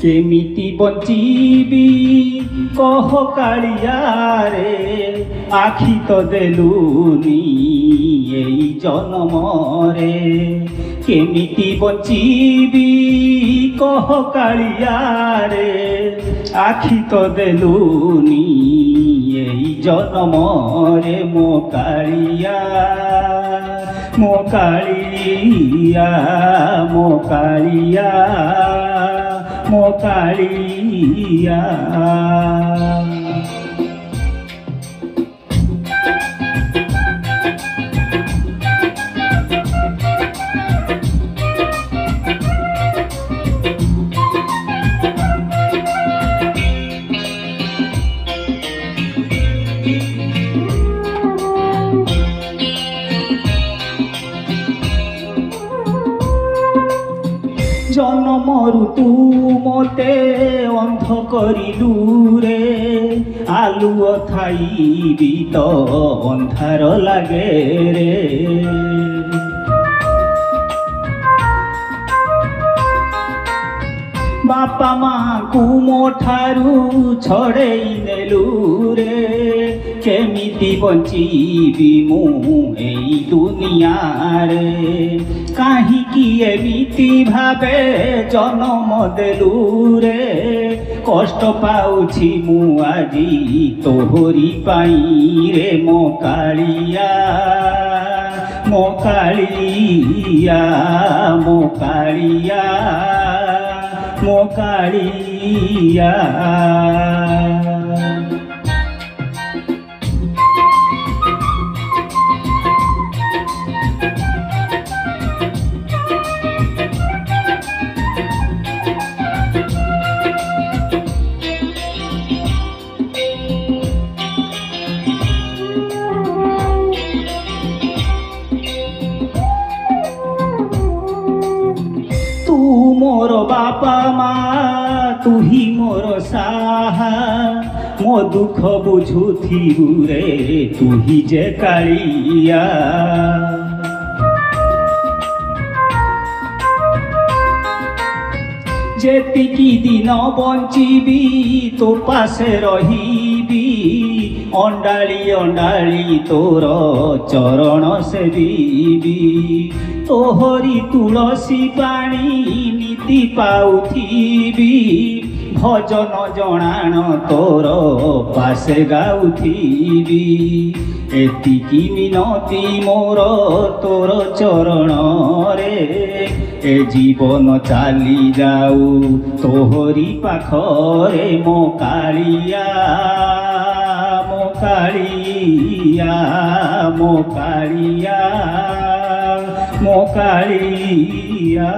केमिति बंचीबी कह कालिया रे आखि तो देलुनी एई जन्म रे केमिति बंचीबी कह कालिया रे आखि तो देलुनी एई जन्म रे मो कालिया मो कालिया मो कालिया मो कालिया। जन्मरु तू मोते अंध करिलु रे आलुओ थाई भी तो अंधार लागे रे बापा माँ को मोठारू छड़ेई नेलु रे केमिति बंचीबी मु एई दुनिया रे काहीकि एमिति भावे जन्म देलु रे कष्ट पाउछि मु आजी तोहरी पाई रे मो कालिया मो कालिया मो कालिया मो कालिया। मोर बापा माँ तू ही मोर साहा मो दुख बुझुथिबु रे तू ही जे कालिया जेतिकी दिन बंचीबी तो पासे रहीबी अंडाली अंडाली तोर चरण सेविबी तोहरी तुलसी पानी नीति पाउथिबी भजन जणाण तोर पासे गाउथिबी एतिकी मिनती मोर तोर चरण रे ए जीवन चाली जाऊ तोहरी पाखरे मो कालिया मो कालिया मो कालिया मो कालिया।